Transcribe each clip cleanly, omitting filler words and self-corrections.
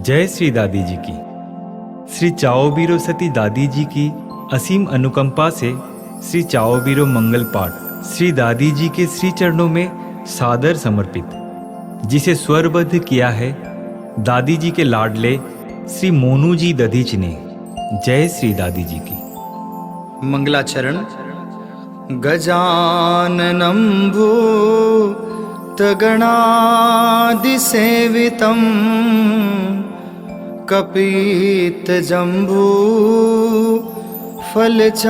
जय श्री दादी जी की। श्री चाओ बीरो सती दादी जी की असीम अनुकंपा से श्री चाओ बीरो मंगल पाठ श्री दादी जी के श्री चरणों में सादर समर्पित, जिसे स्वरबद्ध किया है दादी जी के लाडले श्री मोनू जी दधीच ने। जय श्री दादी जी की। मंगलाचरण। गजाननं भूतगणादिसेवितं कपितजम्बू फलचारुभक्षणम्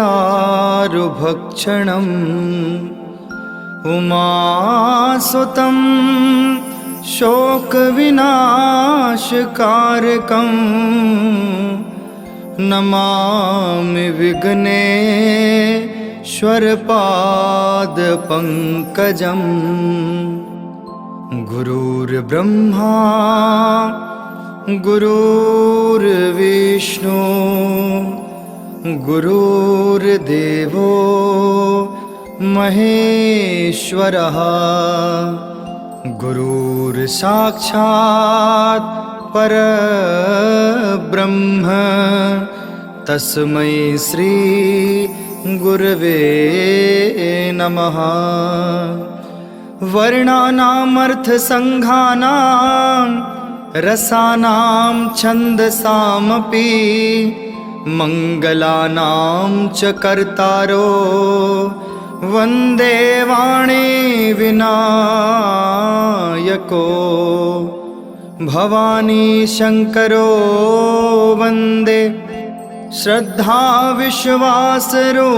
उमासुतं शोकविनाशकारकं नमामि विघ्नेश्वरपादपङ्कजम्। गुरुर्ब्रह्मा गुरुर्विष्णु गुरुर्देवो महेश्वरः गुरुर्साक्षात् परब्रह्म तस्मै श्री गुरवे नमः। वर्णानामर्थसङ्घानां रसानां छन्दसामपि मङ्गलानां च कर्तारो वन्दे वाणी विनायको भवानी शङ्करो वन्दे श्रद्धा विश्वासरूपिणो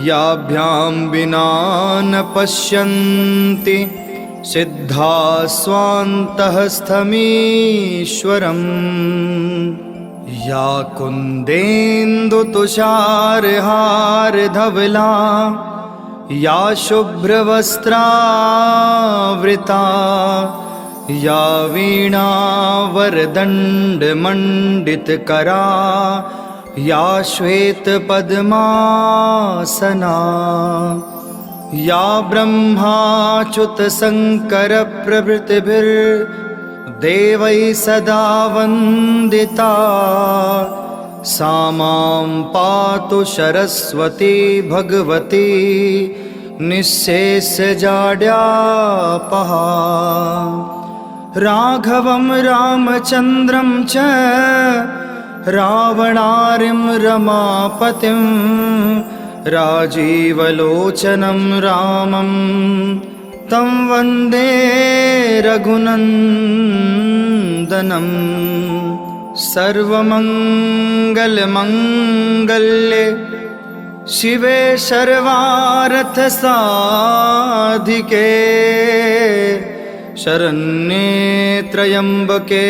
याभ्यां विना न पश्यन्ति सिद्धा स्वान्तःस्थमीश्वरम्। या कुन्देन्दुतुषारहारधवला या शुभ्रवस्त्रावृता या वीणावरदण्डमण्डितकरा या श्वेतपद्मासना या ब्रह्माच्युतशङ्करप्रभृतिभिर्देवैः सदा वन्दिता सा मां पातु सरस्वती भगवती निःशेषजाड्यापहा। राघवं रामचन्द्रं च रावणारिं रमापतिं राजीवलोचनं रामं तं वन्दे रघुनन्दनं। सर्वमङ्गलमङ्गल्ये शिवे सर्वार्थसाधिके शरण्ये त्र्यम्बके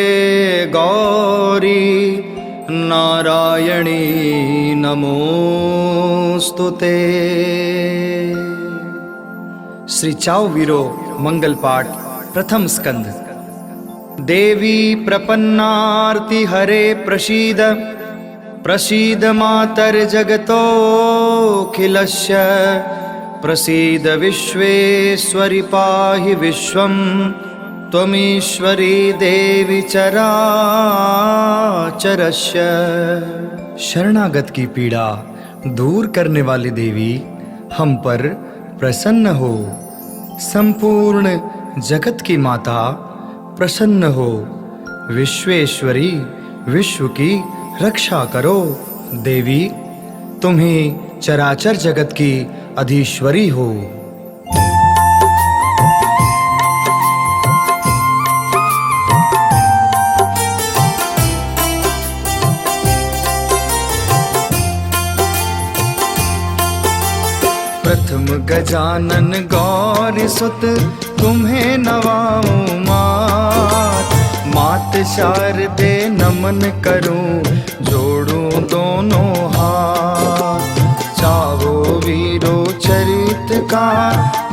गौरी नारायणी नमोस्तुते। श्री चाओ वीरो मंगल पाठ प्रथम स्कंद। देवी प्रपन्नार्ति हरे प्रसीद प्रसीद मातर्जगतोऽखिलस्य प्रसीद विश्वेश्वरि पाहि विश्वं त्वमीश्वरी देवी चराचरस्य। शरणागत की पीड़ा दूर करने वाली देवी हम पर प्रसन्न हो। संपूर्ण जगत की माता प्रसन्न हो। विश्वेश्वरी विश्व की रक्षा करो। देवी तुम ही चराचर जगत की अधीश्वरी हो। प्रथम गजानन गौरी सुत तुम्हें नवाऊं मात। मात शारदे नमन करूं जोड़ूं दोनों हाथ। चावो वीरो चरित का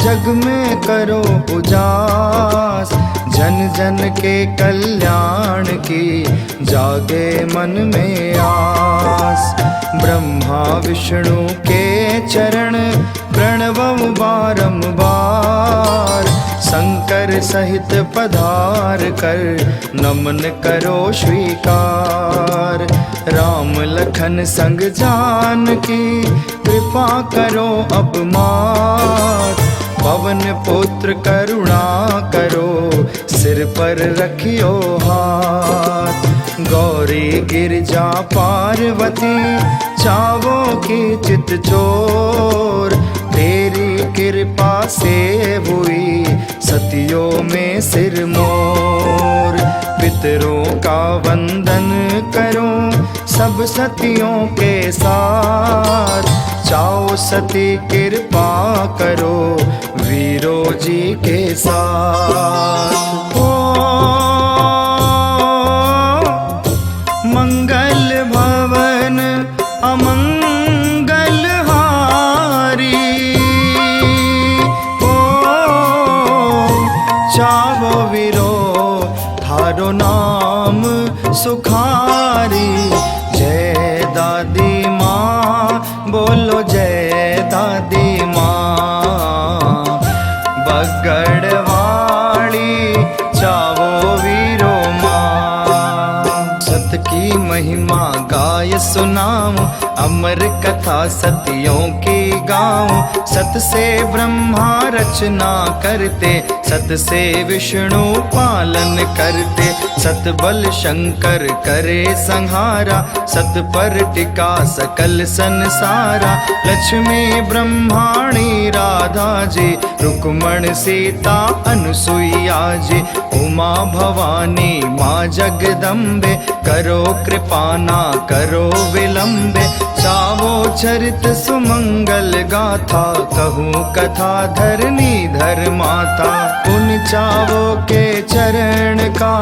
जग में करो उजास। जन जन के कल्याण की जागे मन में आस। ब्रह्मा विष्णु के चरण प्रणवं बारंबार। शंकर सहित पधार कर नमन करो स्वीकार। राम लखन संग जानकी कृपा करो अब मात। पवन पुत्र करुणा करो सिर पर रखियो हाथ। गौरी गिरजा पार्वती चावो की चित चोर। तेरी कृपा से हुई सतियों में सिर मोर। पितरों का वंदन करो सब सतियों के साथ। चाओ सती कृपा करो वीरों जी के साथ। ओ मंगल भवन अमंगल हारी। ओ चावो वीरो थारो नाम सुखारी। जय दादी माँ बोलो जय दादी माँ। बगड़वाड़ी चावो वीरो माँ। सत की महिमा गाय सुनाऊं अमर कथा सतियों की गाऊं। सत से ब्रह्मा रचना करते सत से विष्णु पालन करते। सत बल शंकर करे संहारा सत पर टिका सकल संसारा। लक्ष्मी ब्रह्माणी राधा जी रुक्मण सीता अनुसुईया जी। उमा भवानी माँ जगदम्बे करो कृपा ना करो विलंबे। चावो चरित सुमंगल गाथा कहूँ कथा धरनी धर माता। उन चावो के चरण का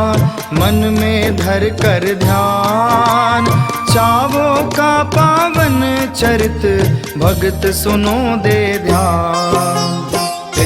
मन में धर कर ध्यान। चावो का पावन चरित भगत सुनो दे ध्यान।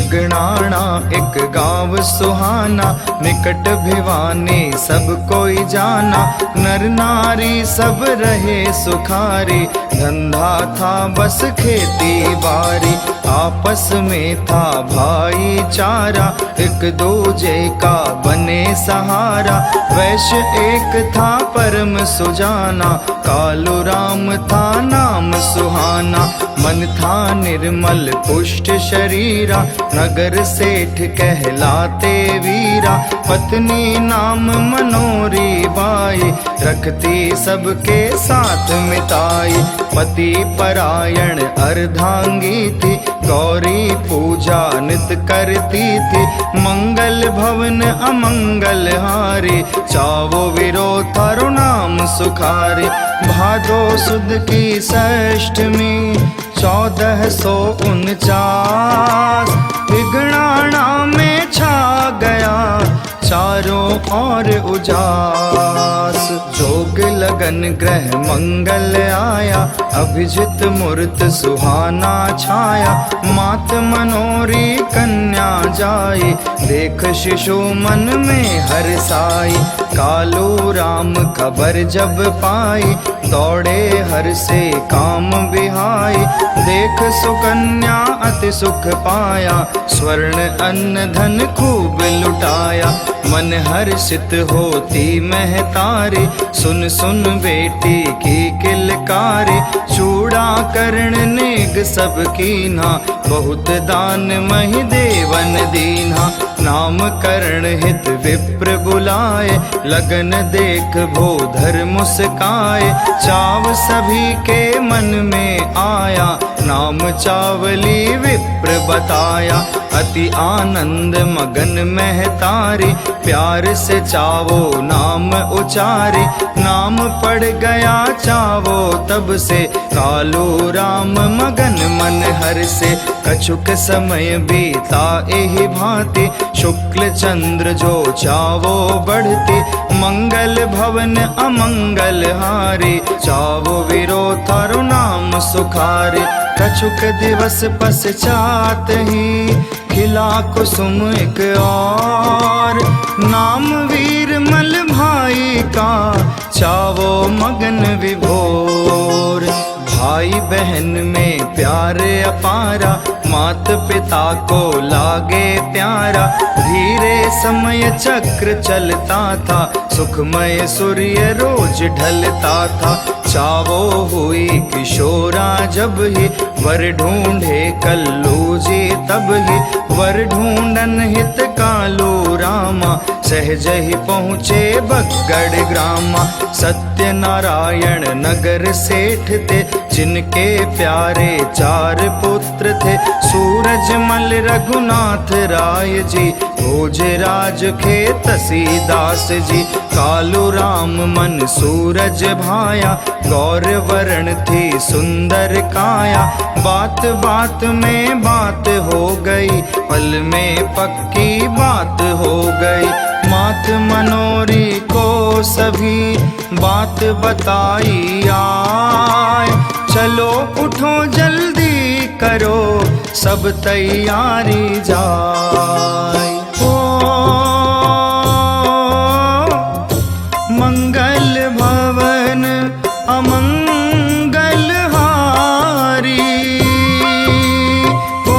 गणाना एक गाँव सुहाना निकट भिवानी सब कोई जाना। नर नारी सब रहे सुखारी धंधा था बस खेती बारी। आपस में था भाईचारा एक दूजे का बने सहारा। वैश्य एक था परम सुजाना कालू राम था नाम सुहाना। मन था निर्मल पुष्ट शरीरा नगर सेठ कहलाते वीरा। पत्नी नाम मनोरी बाई रखती सबके साथ मिताई। पति परायण अर्धांगी थी गौरी पूजा नित करती थी। मंगल भवन अमंगल हारी चावो वीरो थारो नाम सुखारी। भादो सुद की षष्ठमी 1449 विगणाणा में छा गया चारों ओर उजास। जोग लगन ग्रह मंगल आया अभिजित मूर्त सुहाना छाया। मात मनोरी कन्या जाई देख शिशु मन में हर्षाई। कालू राम खबर जब पाई दौड़े हर से काम बिहाई। देख सुकन्या अति सुख पाया स्वर्ण अन्न धन खूब लुटाया। मन हर्षित होती महतारी सुन सुन बेटी की किलकारी। चूड़ा कर्ण नेग सब कीन्हा बहुत दान महि देवन दीन्हा। नाम करण हित विप्र बुलाए लगन देख भोधर मुस्काए। चाव सभी के मन में आया नाम चावली विप्र बताया। अति आनंद मगन महतारी प्यार से चावो नाम उचारी। नाम पड़ गया चावो तब से कालू राम मगन मन हर से। कछुक समय बीता एहि भांति शुक्ल चंद्र जो चावो बढ़ती। मंगल भवन अमंगल हारी चावो वीरो थारो नाम सुखारी। कछुक दिवस पश्चात ही खिला कुसुम एक और। नाम वीर मल भाई का चावो मगन विभोर। भाई बहन में प्यार अपारा मात पिता को लागे प्यारा। धीरे समय चक्र चलता था, सुखमय सूर्य रोज ढलता था। चावो हुई किशोरा जब ही, वर ढूंढे कल्लू जी तब ही। वर ढूंढन हित कालू रामा, सहज ही पहुँचे बगड़ ग्रामा। सत्यनारायण नगर सेठ थे, जिनके प्यारे 4 पुत्र थे। सूरजमल रघुनाथ राय जी, भोजराज खेतसी दास जी। कालू राम मन सूरज भाया, गौर वर्ण थी सुंदर काया। बात बात में बात हो गई, पल में पक्की बात हो गई। मात मनोरी को सभी बात बताई आए। चलो उठो जल्दी करो, सब तैयारी जाए। ओ मंगल भवन अमंगल हारी, ओ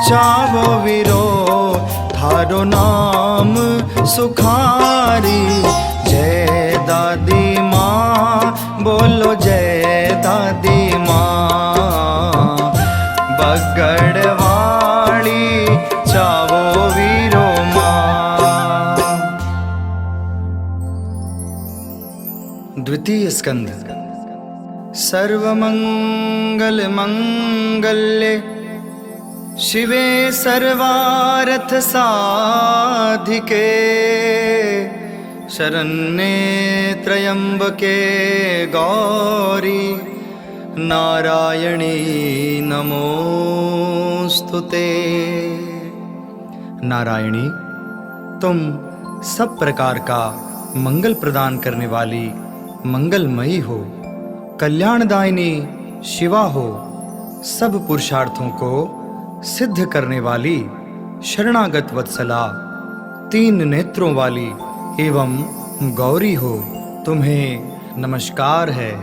चावो वीरो थारो नाम सुखारी। जय दादी माँ, बोलो जय दादी माँ। बगड़वाड़ी चावो वीरो माँ। द्वितीय स्कंद। सर्वमंगल मंगल्ये शिवे सर्वार्थ साधिके, शरण्ये त्र्यंबके गौरी, नारायणी नमोस्तुते। नारायणी, तुम सब प्रकार का मंगल प्रदान करने वाली मंगलमयी हो, कल्याणदायिनी शिवा हो, सब पुरुषार्थों को सिद्ध करने वाली शरणागत वत्सला, 3 नेत्रों वाली एवं गौरी हो। तुम्हें नमस्कार है।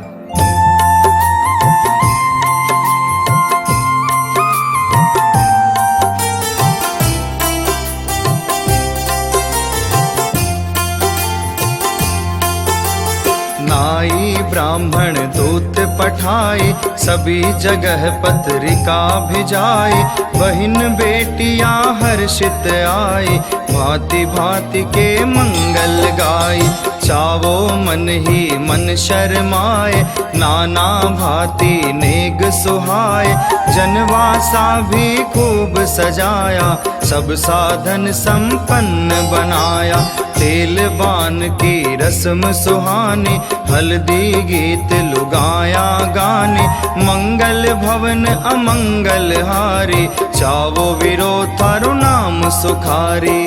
नाई ब्राह्मण दूत पठाई, सभी जगह पत्रिका भिजाई। बहिन बेटियां हर्षित आई, भांति भांति के मंगल गाई। चावो मन ही मन शर्माए, नाना भांति नेग सुहाए। जनवासा भी खूब सजाया, सब साधन संपन्न बनाया। तेल बान की रस्म सुहानी, हल्दी गीत लुगाया गाने। मंगल भवन अमंगल हारी, चावो वीरो थारो नाम सुखारी।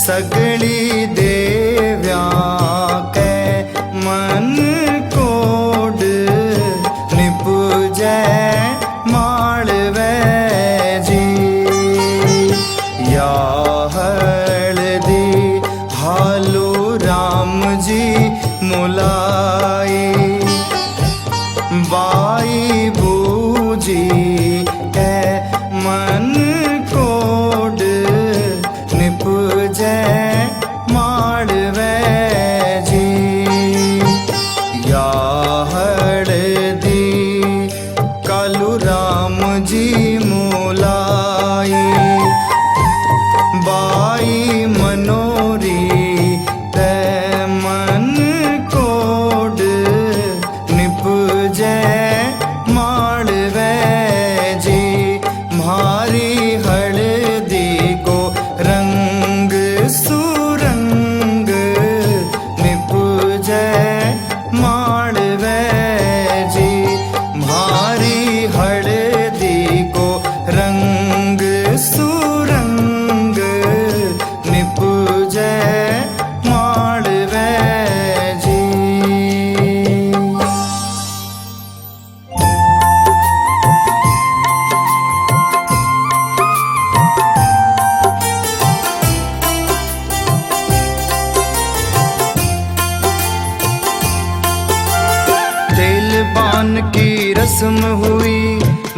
सगली देव्या के मन कोड निपुजै मालवे जी। या हल्दी हालो राम जी मुलाई, बाई बूजी कै मन कोड निपजै माड़वै जी। या हळदी कालू राम जी मोलाई बाई मनोरी तै मन कोड निपजै माड़वै जी। म्हारी हळदी को रंग सुरंग निपजै माड़वै जी। म्हारी हळदी को रंग सुरंग निपजै माड़वै जी। तेल बान की रस्म हुई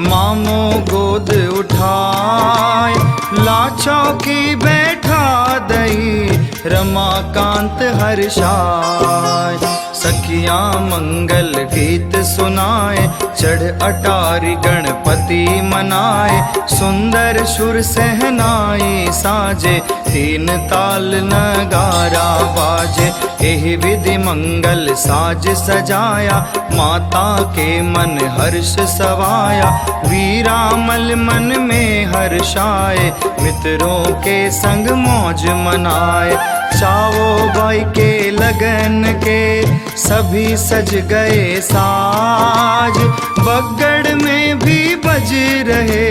मामो गोद उठाए लाछो की बैठा दई रमाकांत हर्षाय। सखियां मंगल गीत सुनाए चढ़ अटारी गणपति मनाए। सुंदर सुर सहनाई साजे तीन ताल नगारा बाजे। एह विधि मंगल साज सजाया माता के मन हर्ष सवाया। वीरामल मन में हर्षाए मित्रों के संग मौज मनाए। चावो बाई के लगन के सभी सज गए साज। बगड़ में भी बज रहे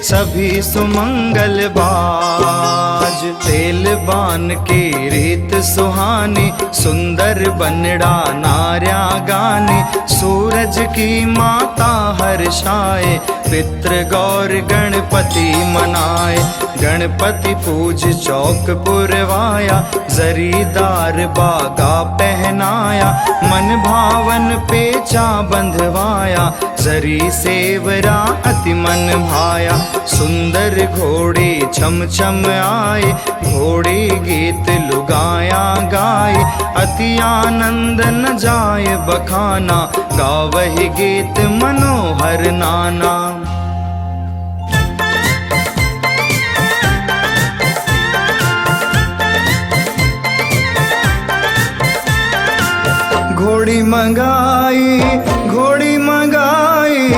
सभी सुमंगल बाज। तेल बान की रीत सुहानी सुंदर बनड़ा नार्या गानी। सूरज की माता हर्षाए पितृ गौर गणपति मनाए। गणपति पूज चौक पुरवाया जरीदार बागा पहनाया। मन भावन पेचा बंधवाया जरी सेवरा अति मन भाया। सुंदर घोड़ी छम छम आए घोड़ी गीत लुगाया गाए। अति आनंद न जाए बखाना गावहि गीत मनोहर नाना। घोड़ी मंगाई घोड़ी मंगाई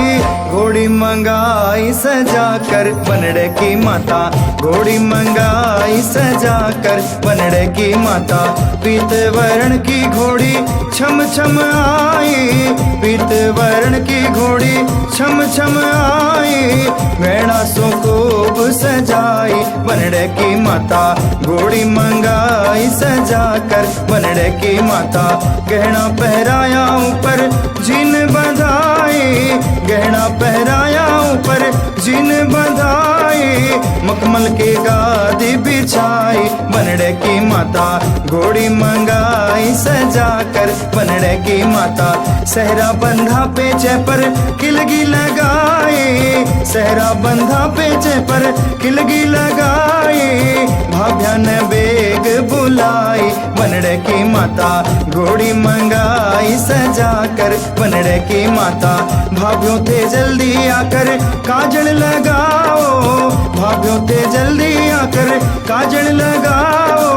घोड़ी मंगाई सजा कर बनड़े की माता। घोड़ी मंगाई सजा कर बनड़े की माता। पीत वर्ण की घोड़ी छम छम आई। पीत वर्ण की घोड़ी छम छम आई। भेड़ा सो खूब सजाई बनड़े की माता। घोड़ी मंगाई सजा कर बनड़े की माता। गहना पहराया ऊपर जिन बंधाई। गहना पहराया ऊपर जिन बंधाई। मखमल के गादी बिछाई बनड़े की माता। घोड़ी मंगाई सजा कर बनड़े की माता। सहरा बंधा पेचे पर किलगी लगाई। सहरा बंधा पेचे पर किलगी लगाई। भाभ्या ने बेग बुलाई बनड़े की माता। घोड़ी मंगाई सजा कर बनड़े की माता। भाभ्यों थे जल्दी आकर काजल लगाओ। भाभ्यों थे जल्दी आकर काजल लगाओ।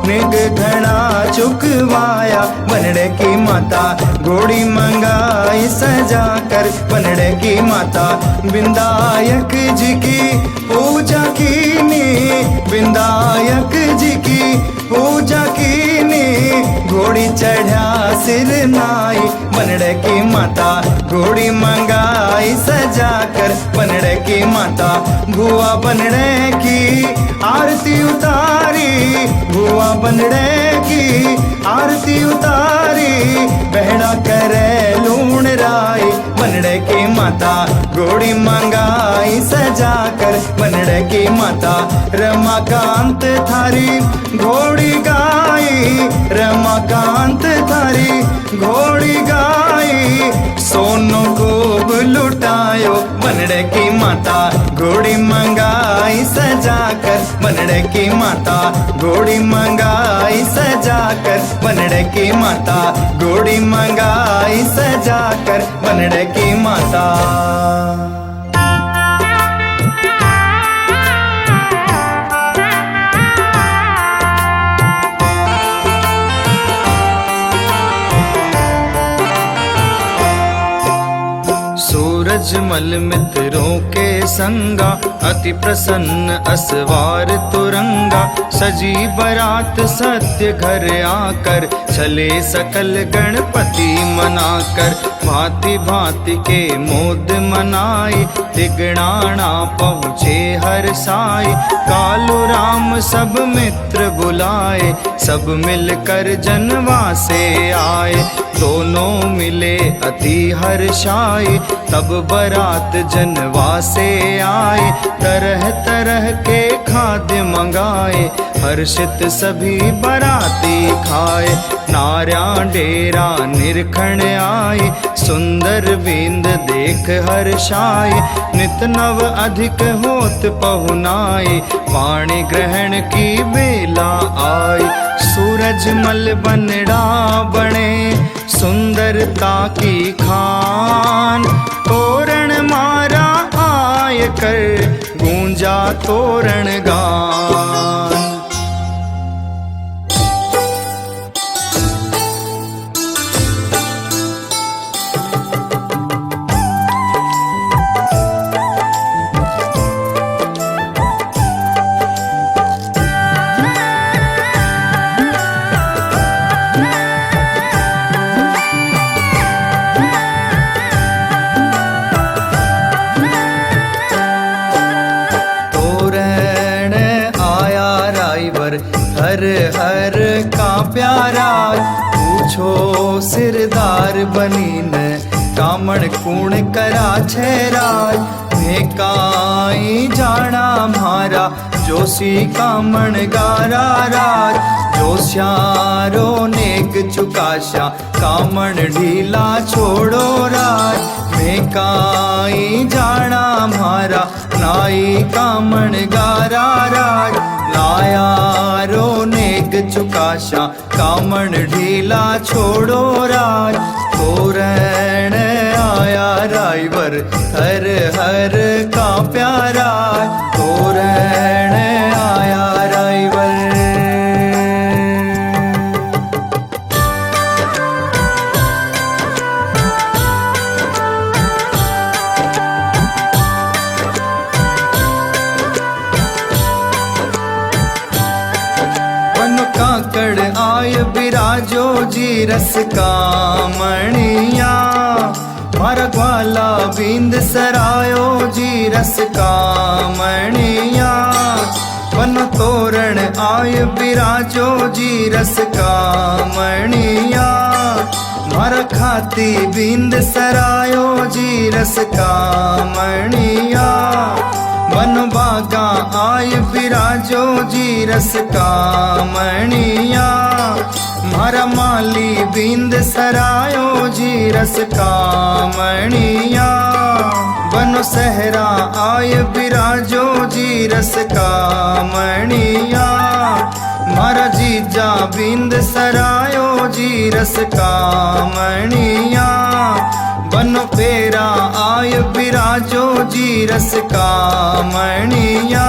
नेग घड़ा चुकवाया बनड़े की माता। घोड़ी मंगाई सजा कर बनड़े की माता। विंदायक जी की पूजा कीनी। विंदायक जी की पूजा कीनी। घोड़ी चढ़ा सिर नाई बनड़े की माता। घोड़ी मंगाई सजा कर बनड़े की माता। भुआ बनड़े की आरती उतारी। भुआ बनड़े की आरती उतारी। बहना करे लूण राई बनड़े की माता। घोड़ी मंगाई सजा कर बनड़े की माता। रमाकांत थारी घोड़ी गाई। आई रमाकांत थारी घोड़ी गाई सोनो खूब लुटायो बनड़े की माता घोड़ी मंगाई सजाकर बनड़े की माता घोड़ी मंगाई सजाकर बनड़े की माता घोड़ी मंगाई सजाकर बनड़े की माता। सूरजमल मित्रों के संगा अति प्रसन्न असवार तुरंगा सजी बरात सत्य घर आकर चले सकल गणपति मनाकर भांति भांति के मोद मनाए तिगड़ाना पहुँचे हर साई कालू राम सब मित्र बुलाए सब मिलकर जनवासे आए दोनों मिले अति हर्षाए तब बरात जनवासे आए तरह तरह के खाद्य मंगाए हर्षित सभी बराती खाए नार्या डेरा निरखण आए सुंदर बिंद देख हर्षाए नित नव अधिक होत पहुनाए पाणी ग्रहण की बेला आए सूरजमल बनड़ा बने सुंदरता की खान तोरण मारा आय कर गूंजा तोरण गान। हर हर का प्यारा पूछो सिरदार बनी न कामण कूण करा छेराज मैं काई जाना मारा जोशी कामण गारा राज जोश्यारो नेक चुकाशा कामण ढीला छोड़ो राज मैं काई जाना मारा नाई कामण गारा राज नायारो नेक चुकाशा कामण ढीला छोड़ो राज तोरण आया रायवर हर हर का प्यारा तोरण आया रायवर। काकड़ आय बिराजो जी रस कामणिया मारा ग्वाला बिंद सरायो जी रस कामणिया वन तोरण आय बिराजो जी रस कामणिया मारा खाती बिंद सरायो जी रस कामणिया वन बागा आय बिराजो जी रस कामणिया मारा माली बिंद सरायो जी रस कामणिया वन सहरा आय बिराजो जी रस कामणिया मारा जीजा बिंद सरायो जी रस कामणिया वन फेरा आय बिराजो जी रस कामणिया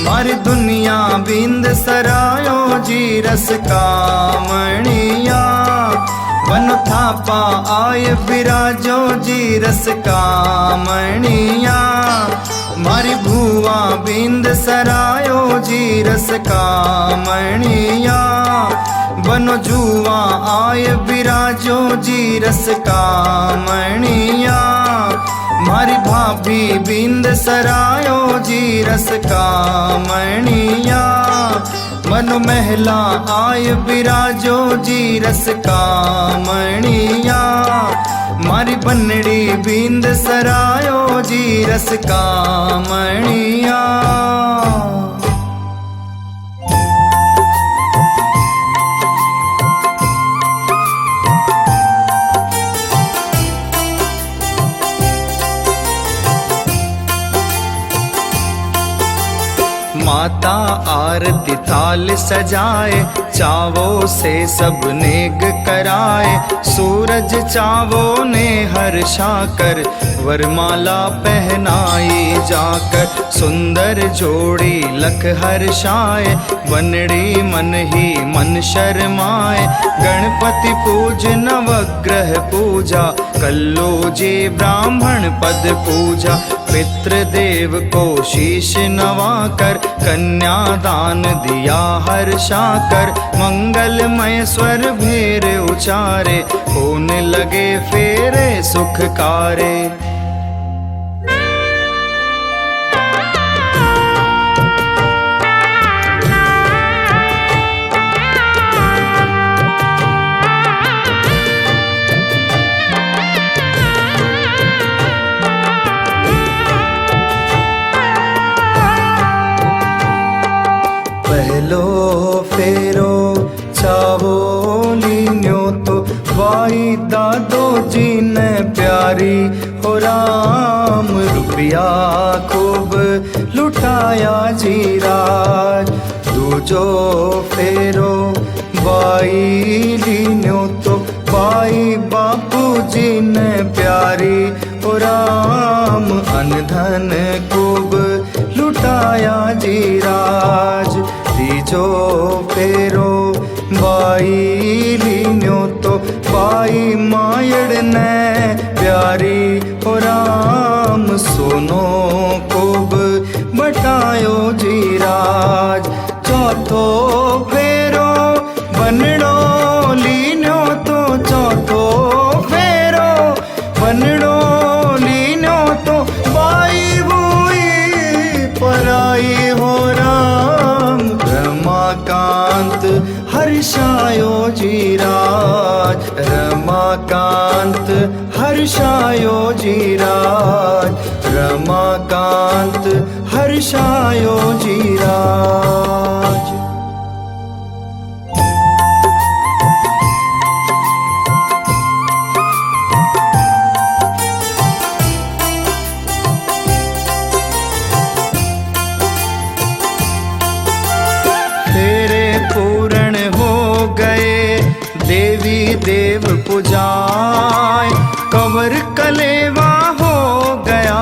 मारी दुनिया बिंद सरायो जी रस कामणिया वन थापा आय बिराजो जी रस कामणिया मारी भुआ बिंद सरायो जी रस कामणिया बनो जुआ आय बिराजो जी रस कामणिया मारी भाभी बिंद सरायो जी रस कामणिया मनो महला आय बिराजो जी रस कामणिया मारी बनड़ी बिंद सरायो जी रस कामणिया। माता आरती थाल सजाए, चावों से सब नेग कराए। सूरज चावों ने हर्षा कर, वरमाला पहनाई जाकर। सुंदर जोड़ी लख हर्षाए, बनड़ी मन ही मन शर्माए। गणपति पूज नवग्रह पूजा, कल्लो जी ब्राह्मण पद पूजा। पितृदेव को शीश नवाकर, कन्यादान दिया हर्षाकर। मंगलमय स्वर भेर उचारे, होने लगे फेरे सुखकारे। पहलो फेरो चावो लीन्यो तो, भाई दादो जी ने प्यारी हो राम। रुपया खूब लुटाया जी राज। दूजो फेरो भाई लीन्यो तो, भाई बापू जी ने प्यारी हो राम। अनधन खूब लुटाया जी राज। तीजो फेरो बाई लीन्यो तो, बाई मायड़ ने प्यारी हो राम। सोनो खूब बटायो जी राज। चौथो फेरो बनड़ो लीन्यो तो, चौथो फेरो बनड़ो लीन्यो तो, बाई बुई पराई हो राम। रमाकांत हर्षायो जी राज, रमाकांत हर्षायो जी राज। रमाकांत हर्षायो जी राज। पूर्ण हो गए देवी देव पुजाए। कंवर कलेवा हो गया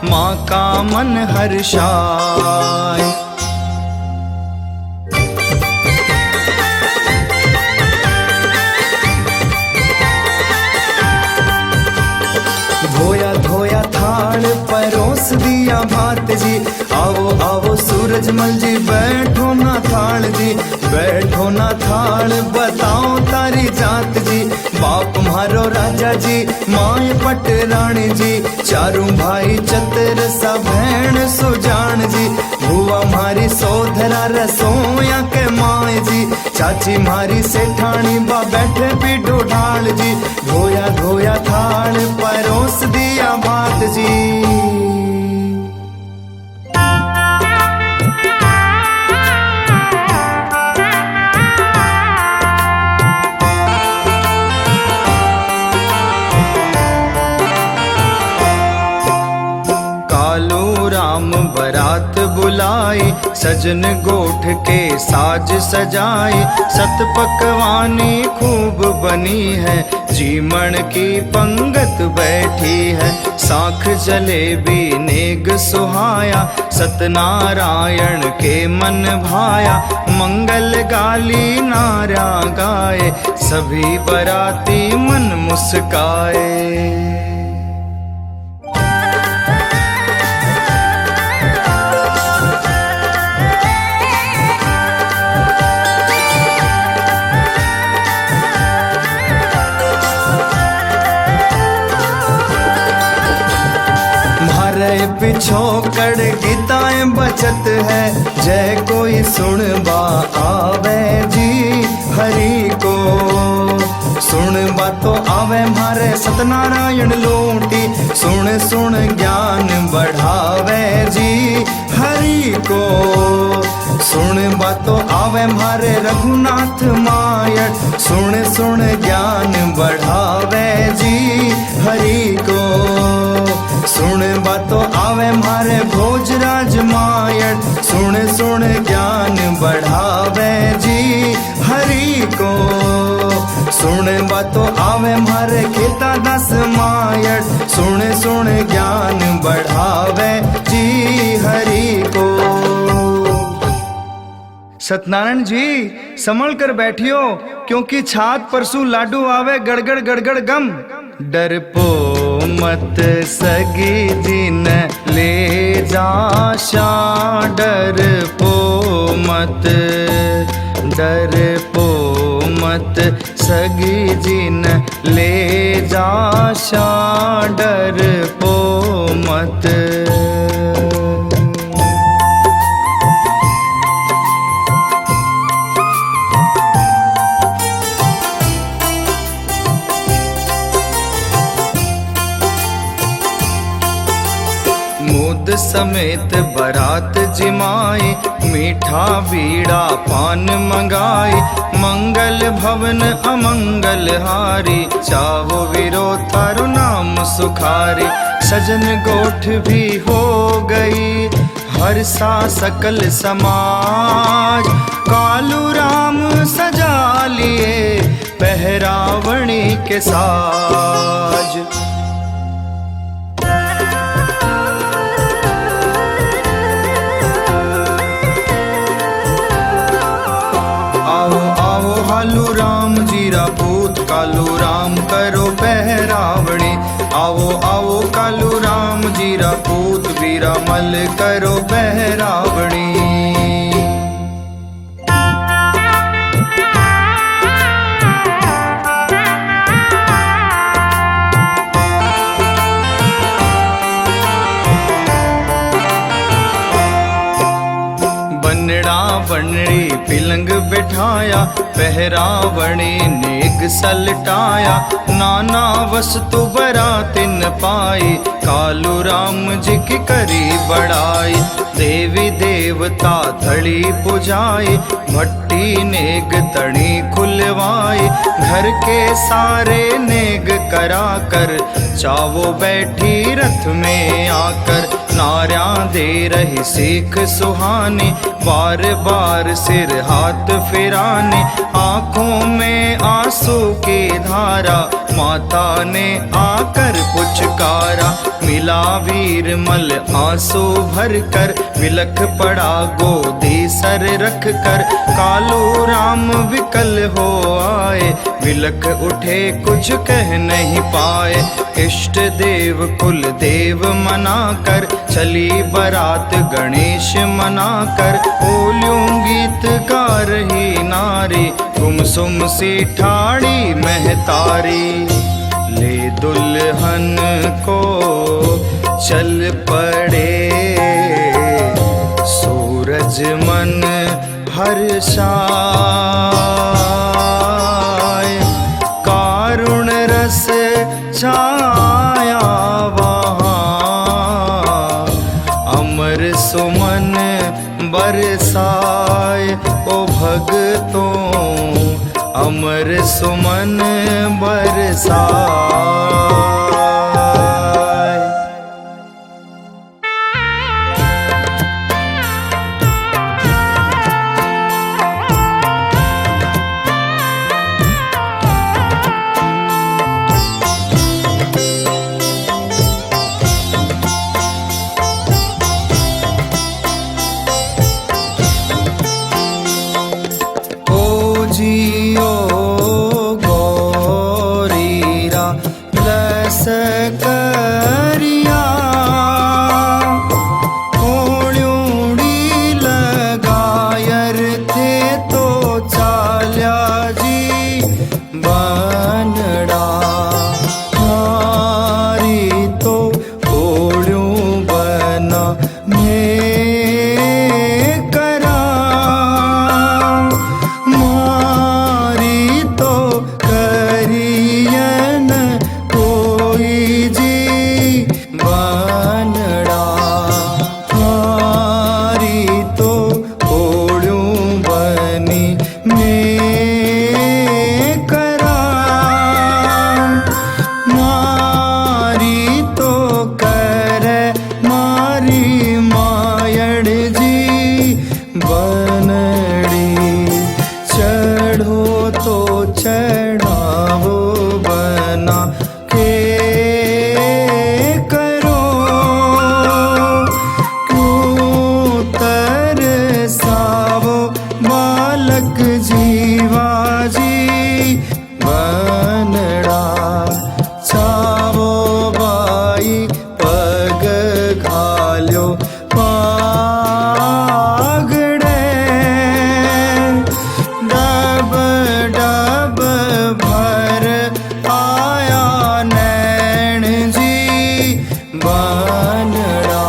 माँ का मन हर्षाए। धोया धोया थाल परोस दिया भात जी। आओ आओ सूरजमल जी बैठो ना थाल जी, बैठो ना थाल बताओ तारी जात जी। बाप मारो राजा जी, माए पट रानी जी। चारों भाई चतर सा भैन सुजान जी। बुआ मारी सोधरा रसोया के माए जी। चाची मारी सेठानी बा बैठे पीठो ढाल जी। धोया धोया थाल परोस दिया भात जी। बारात बुलाई, सजन गोठ के साज सजाई। सत पकवानी खूब बनी है, जीमण की पंगत बैठी है। साख जलेबी नेग सुहाया, सतनारायण के मन भाया। मंगल गाली नारा गाए, सभी बराती मन मुस्काए। पिछोकड़ गीताएं बचत है, जय कोई सुनबा आवे जी हरि को। सुनबा तो आवे मारे सतनारायण लोटी, सुन सुन ज्ञान बढ़ावे जी हरि को। सुनबा तो आवे मारे रघुनाथ मायड़, सुन सुन ज्ञान बढ़ावे जी हरि को। सुनबा तो आवे आवे मारे भोजराज मायड़, सुन सुन ज्ञान बढ़ावे जी हरि को। सुन बातो आवे मारे खेता दस मायड़, सुन सुन ज्ञान बढ़ावे जी हरि को। सत्यनारायण जी संभल कर बैठियो, क्योंकि छात परसू लाडू आवे गड़गड़ गड़गड़ गम। डर पो मत सगी दिन ले जाशा, डर पो मत, डर पो मत सगी जिन ले जाशा, डर पो मत। मुद समेत बरात जिमाई, मीठा बीड़ा पान मंगाई। मंगल भवन अमंगल हारी, चावो विरो थारो नाम सुखारी। सजन गोठ भी हो गई, हर सा सकल समाज। कालू राम सजा लिए, पहरावणी के साज। कालू राम जीरा पूत, कालू राम करो पहरावणी। आओ आओ कालू राम जीरा पूत, वीरा मल करो पहरावणी। बनड़ा बनड़ी पिलंग बिठाया, पहरावणी नेग सलटाया। नाना वस्तु बरातिन पाई, कालू राम जी की करी बड़ाई। देवी देवता थड़ी पुजाई, भट्टी नेग तड़ी खुलवाई। घर के सारे नेग करा कर, चावो बैठी रथ में आकर। नार्या दे रही सीख सुहानी, बार बार सिर हाथ फिराने। आंखों में आंसू की धारा, माता ने आकर पुचकारा। मिला वीर मल आंसू भर कर, विलख पड़ा गोदी सर रख कर। कालू राम विकल हो आए, विलख उठे कुछ कह नहीं पाए। इष्ट देव कुल देव मना कर, चली बारात गणेश मना कर। ओल्यूं गीत गा रही नारी, गुमसुम सी ठाड़ी महतारी। ले दुल्हन को चल पड़े, सूरज मन हर्षाय। कारुण रस छाया वहाँ, अमर सुमन बरसाए। ओ भगतों अमर सुमन बरसाए। जियो गौरीरा लस करिया, होड़्यूड़ी लगायर थे तो चाल्या जी बनड़ा। हारी तो होड़्यूं बना में जी बनड़ा।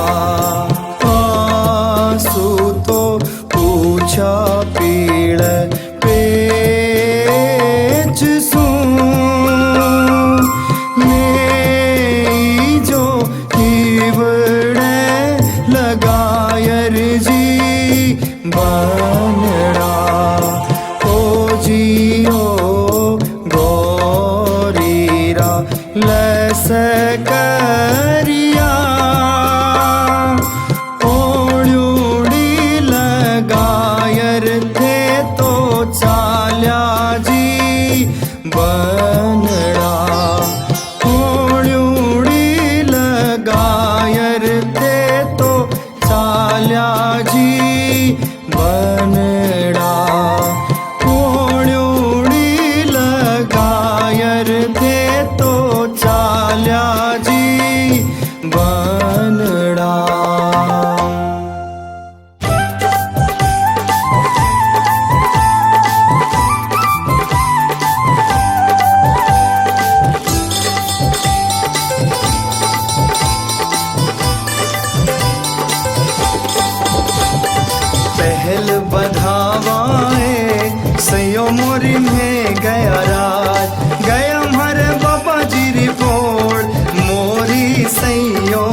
आंसू तो पूछा पीड़ पेच सूं, ने जो हीवड़े लगायर जी बनड़ा। ओ जियो गौरीरा लस करिया, ओड़ी लगायर थे तो चाल्या जी बनड़ा। ओड़ी लगायर थे तो चाल्या जी बनड़ा। ओड़ी लगायर थे तो चाल्या जी बनड़ा। पहल बधावाए सयो मोरी में गया रात, गया मर बाबा जी रिपोर्ट मोरी सैयो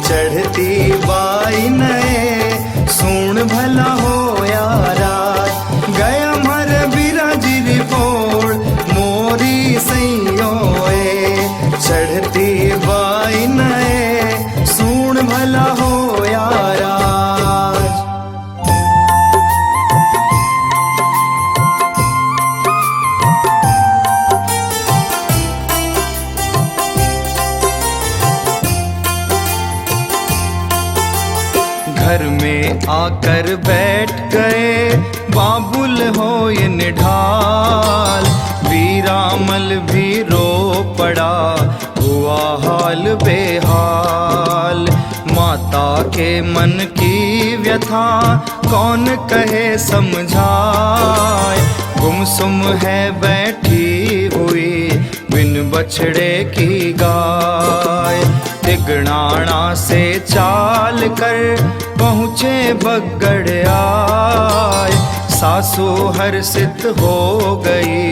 चढ़ती बाई नए सुन भला हो यारात। गया मर बीरा जी रिपोर्ट मोरी सैयो चढ़ती बाई नए सुन भला हो यारात। घर में आकर बैठ गए बाबुल हो ये निढाल, वीरामल भी रो पड़ा हुआ हाल बेहाल। माता के मन की व्यथा कौन कहे समझाए, गुमसुम है बैठी हुई बिन बछड़े की गाय। तिगड़ाना से चाल कर पहुँचे बगड़ आय, सासू हर्षित हो गई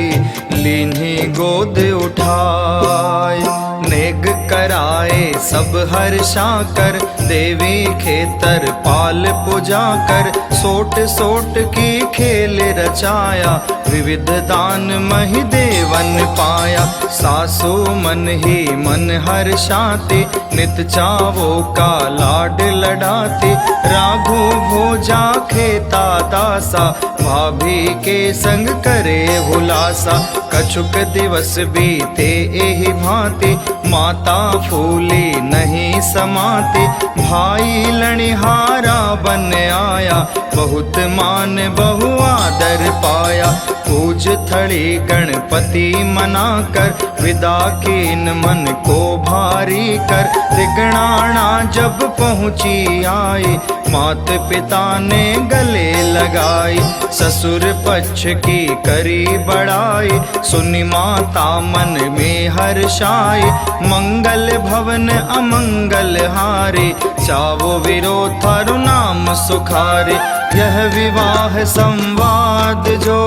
लीन्ही गोद उठाए। नेग कराए सब हर्षा कर देवी खेतर पाल पुजा कर, सोट सोट की खेल रचाया विविध दान मही देवन पाया। सासू मन ही मन हर्षाती नित चावो का लाड लडाती। राघु भोजा खेता दासा भाभी के संग करे हुलासा। कछुक दिवस बीते एहि भांति माता फूली नहीं समाती। भाई लणिहारा बन आया बहुत मान बहु आदर पाया। पूज थड़ी गणपति मना कर विदा कीन मन को भारी कर। तिगड़ाना जब पहुँची आई मात पिता ने गले लगाई। ससुर पक्ष की करी बड़ाई सुनी माता मन में हर्षाई। मंगल भवन अमंगल हारी चावो विरो थारु नाम सुखारी। यह विवाह संवाद जो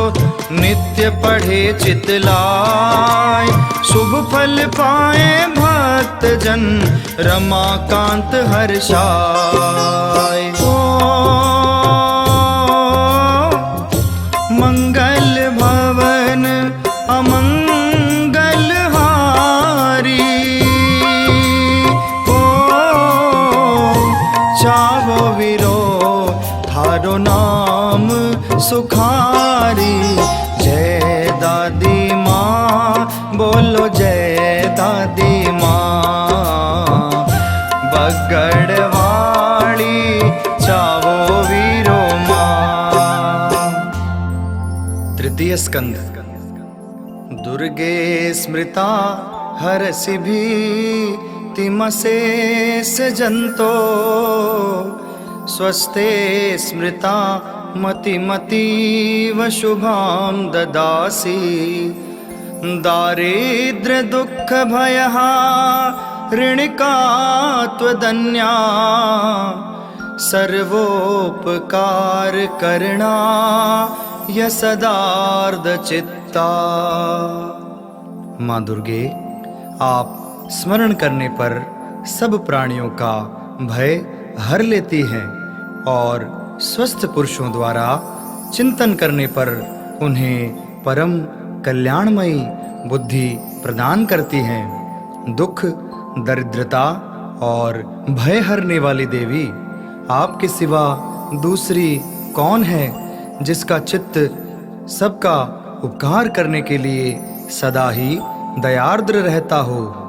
नित्य पढ़े चितलाय, शुभ फल पाए भक्त जन रमाकांत हर्षाय। ओ मंगल भवन अमंगल हारी, ओ चावो विरो थारो नाम सुखारी। जय दादी माँ बोलो जय दादी माँ। बगड़वाड़ी चावो वीरो माँ। तृतीय स्कंद। दुर्गे स्मृता हरसि भी तिमशेष जंतो, स्वस्ते स्मृता मतिमतीव शुभां ददासि। दारिद्र्य दुःख भयहा ऋण का त्वदन्या सर्वोपकार करना यसदार्द चित्ता। माँ दुर्गे, आप स्मरण करने पर सब प्राणियों का भय हर लेती हैं और स्वस्थ पुरुषों द्वारा चिंतन करने पर उन्हें परम कल्याणमयी बुद्धि प्रदान करती हैं। दुख, दरिद्रता और भय हरने वाली देवी, आपके सिवा दूसरी कौन है जिसका चित्त सबका उपकार करने के लिए सदा ही दयार्द्र रहता हो।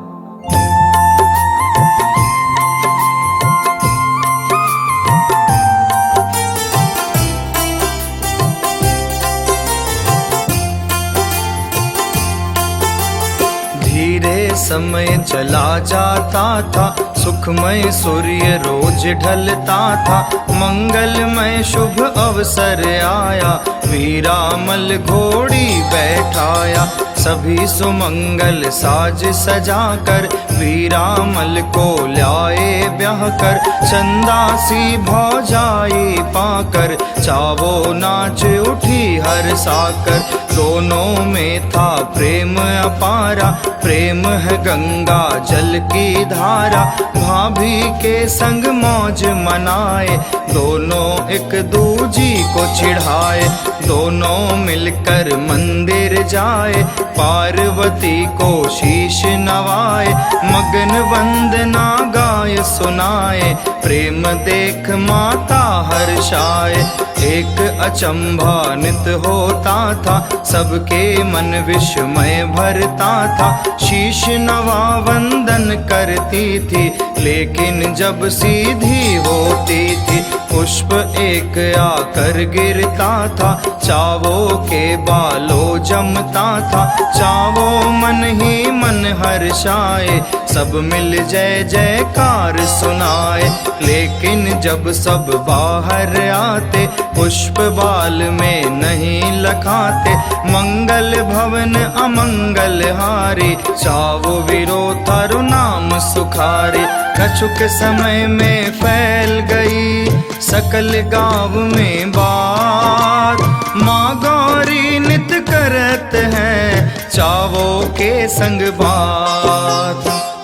धीरे समय चला जाता था, सुखमय सूर्य रोज ढलता था। मंगलमय शुभ अवसर आया, वीरामल घोड़ी बैठाया। सभी सुमंगल साज सजाकर वीरामल को लाए ब्याह कर। चंदासी भौजाई पाकर चावो नाच उठी हर साकर। दोनों में था प्रेम अपारा, प्रेम है गंगा जल की धारा। भाभी के संग मौज मनाए, दोनों एक दूजी को चिढ़ाए। दोनों मिलकर मंदिर जाए, पार्वती को शीश नवाए। मगन वंदना गाय सुनाए, प्रेम देख माता हर्षाए। एक अचंभा नित होता था, सबके मन विस्मय भरता था। शीश नवा वंदन करती थी, लेकिन जब सीधी होती थी। पुष्प एक आकर गिरता था, चावो के बालों जमता था। चावो मन ही मन हर्षाए, सब मिल जय जयकार सुनाए। लेकिन जब सब बाहर आते, पुष्प बाल में नहीं लखाते। मंगल भवन अमंगल हारी, चावो वीरो थारो नाम सुखारी। कछुक समय में फैल गई सकल गाँव में बात। माँ गौरी नित करत हैं चावो के संग बात।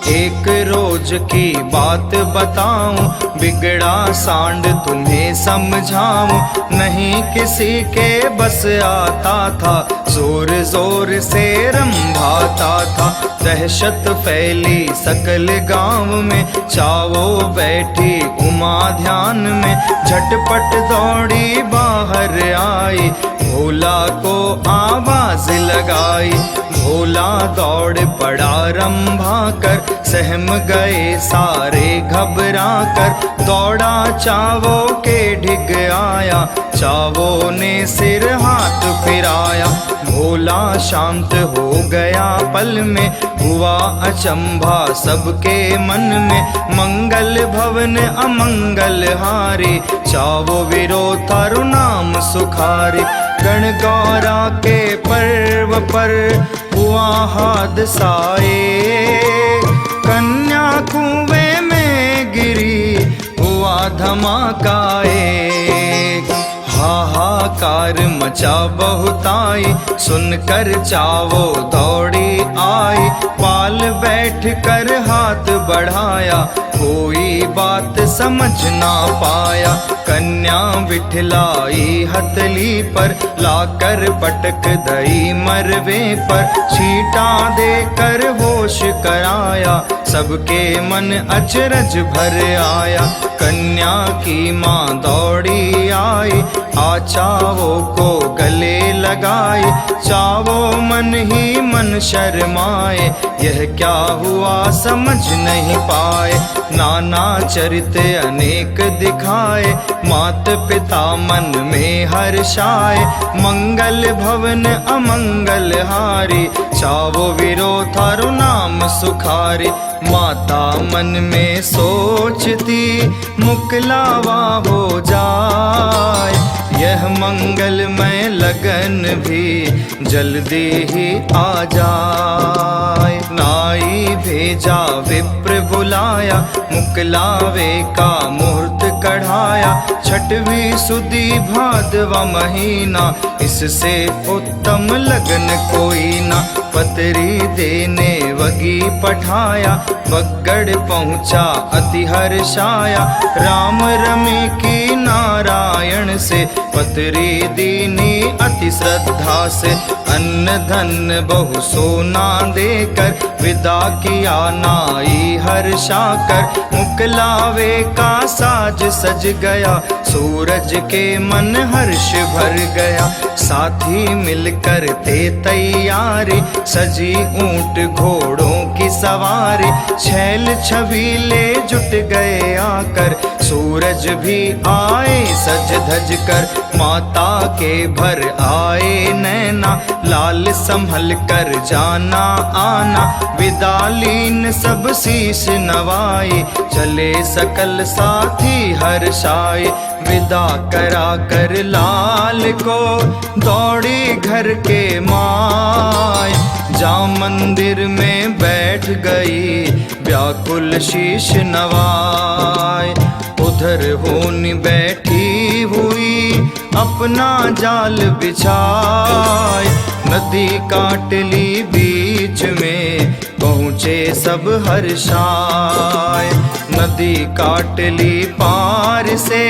एक रोज की बात बताऊं, बिगड़ा सांड तुम्हें समझाऊं। नहीं किसी के बस आता था, जोर जोर से रंभाता था। दहशत फैली सकल गांव में, चावो बैठी उमा ध्यान में। झटपट दौड़ी बाहर आई, भोला को आवाज लगाई। भोला दौड़ पड़ा रंभा कर, सहम गए सारे घबरा कर। दौड़ा चावो के ढिग आया, चावो ने सिर हाथ फिराया। भोला शांत हो गया पल में, हुआ अचंभा सबके मन में। मंगल भवन अमंगल हारी, चावो वीरो थारो नाम सुखारी। गणगौरा के पर्व पर हुआ हादसाए, कन्या कुएं में गिरी हुआ धमाकाए। हाहाकार मचा बहुताई, सुनकर चावो दौड़ी आई। पाल बैठ कर हाथ बढ़ाया, कोई बात समझ ना पाया। कन्या बिठलाई हथली पर, लाकर पटक दई मरवे पर। छींटा देकर होश कराया, सबके मन अचरज भर आया। कन्या की माँ दौड़ी आई, चावो को गले लगाई। चावो मन ही मन शर्माए, यह क्या हुआ समझ नहीं पाए। नाना चरित अनेक दिखाए, मात पिता मन में हर्षाए। मंगल भवन अमंगल हारी, चावो वीरो थारो नाम सुखारी। माता मन में सोचती मुकलावा हो जाए, यह मंगलमय लगन भी जल्दी ही आ जाए। नाई भेजा विप्र बुलाया, मुकलावे का मुहूर्त कढ़ाया। छठवीं सुदी भादवा महीना, इससे उत्तम लगन कोई ना। पतरी देने वगी पठाया, बगड़ पहुँचा अति हर्षाया। राम रमे की नारायण से, पतरी दीनी अति श्रद्धा से। अन्न धन बहु सोना देकर, विदा किया नाई हर्षा कर। मुकलावे का साज सज गया, सूरज के मन हर्ष भर गया। साथी मिलकर थे तैयारी, सजी ऊंट घोड़ों की सवारी। छैल छबीले जुट गए आकर, सूरज भी आए सज धज कर। माता के भर आए नैना, लाल संभल कर जाना आना। विदालीन सब शीश नवाए, चले सकल साथी हर्षाए। विदा करा कर लाल को, दौड़ी घर के माय। जा मंदिर में बैठ गई, व्याकुल शीश नवाए। उधर होनी बैठी हुई, अपना जाल बिछाए। नदी काट ली बीच में, पहुँचे सब हर्षाए। नदी काट ली पार से,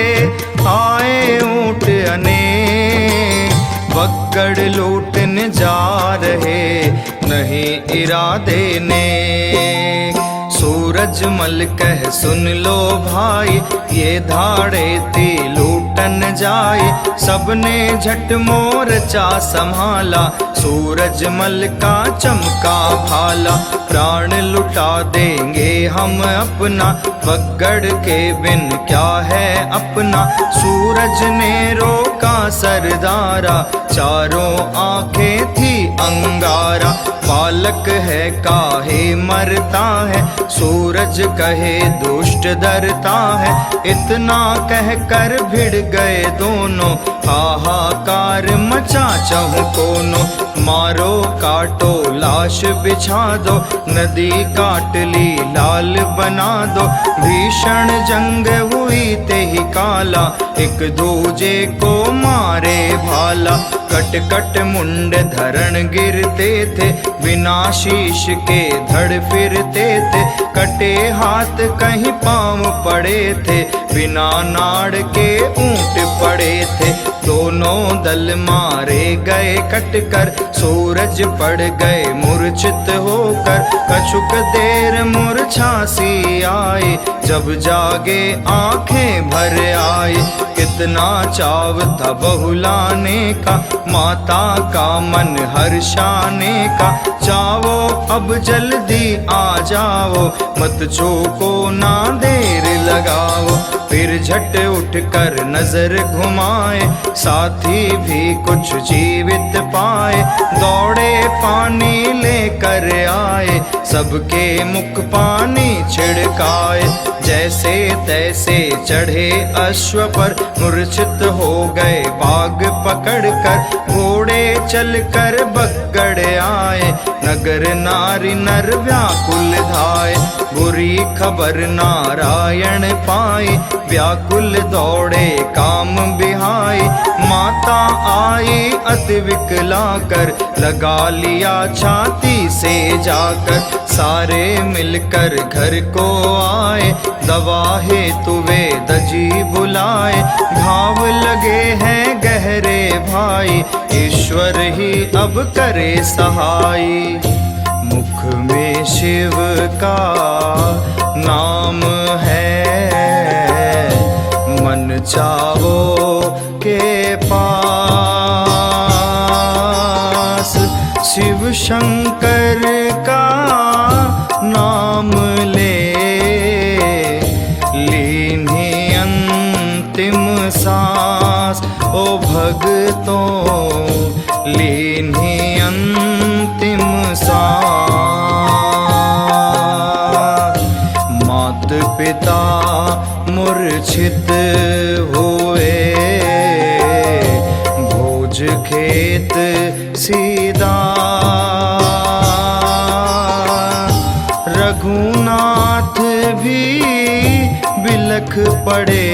आए ऊंट अनेक। बगड़ लूटने जा रहे, नहीं इरादे ने। सूरज मल कह सुन लो भाई, ये धाड़े थी लूटन जाए। सबने झट मोर्चा संभाला, सूरज मल का चमका भाला। प्राण लुटा देंगे हम अपना, बगड़ के बिन क्या है अपना। सूरज ने रोका सरदारा, चारों आंखें थी अंगारा। बालक है काहे मरता है, सूरज कहे दुष्ट डरता है। इतना कह कर भिड़ गए दोनों, हाहाकार मचा चहु कोनों। मारो काटो लाश बिछा दो, नदी काट ली लाल बना दो। भीषण जंग हुई ते ही काला, एक दूजे को मारे भाला। कट कट मुंड धरण गिरते थे, बिना शीश के धड़ फिरते थे। कटे हाथ कहीं पांव पड़े थे, बिना नाड़ के ऊंट पड़े थे। दोनों दल मारे गए कटकर, सूरज पड़ गए मूर्छित होकर। कछुक देर मूर्छा सी आए, जब जागे आंखें भर आए। कितना चाव था बहुलाने का, माता का मन हर्षाने का। चावो अब जल्दी आ जाओ, मत चूको ना देर लगाओ। फिर झट उठकर नजर घुमाए, साथी भी कुछ जीवित पाए। दौड़े पानी लेकर आए, सबके मुख पानी छिड़काए। जैसे तैसे चढ़े अश्व पर, मूर्छित हो गए बाग पकड़कर। घोड़े चलकर बगड़ आए, नगर नारी नर व्याकुल धाए। बुरी खबर नारायण पाई, व्याकुल दौड़े काम बिहाई। माता आई अति विकलाकर, लगा लिया छाती से जाकर। सारे मिलकर घर को आए, दवा हेतु वेद जी बुलाए। घाव लगे हैं गहरे भाई, ईश्वर ही अब करे सहाय। मुख में शिव का नाम है, मन चावो के पास। शिव शंकर का नाम ले, लीन्ही अंतिम सांस। ओ भगतों लीन्ही अंतिम सांस। मात पिता मूर्छित हुए, तुझ खेत सीधा। रघुनाथ भी बिलख पड़े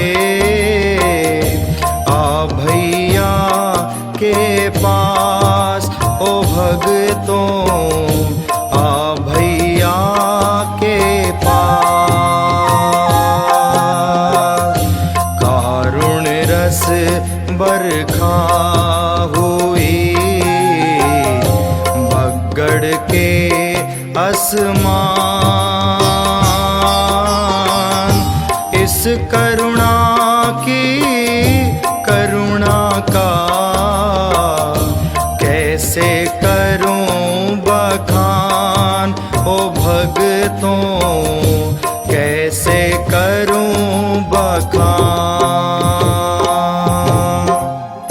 आ भैया के पास। ओ भगतों आ भैया के पास। कारुण्य रस बरखा हुई बगड़ के आसमान। इस करुणा की करुणा का कैसे करूं बखान। ओ भगतों कैसे करूं बखान।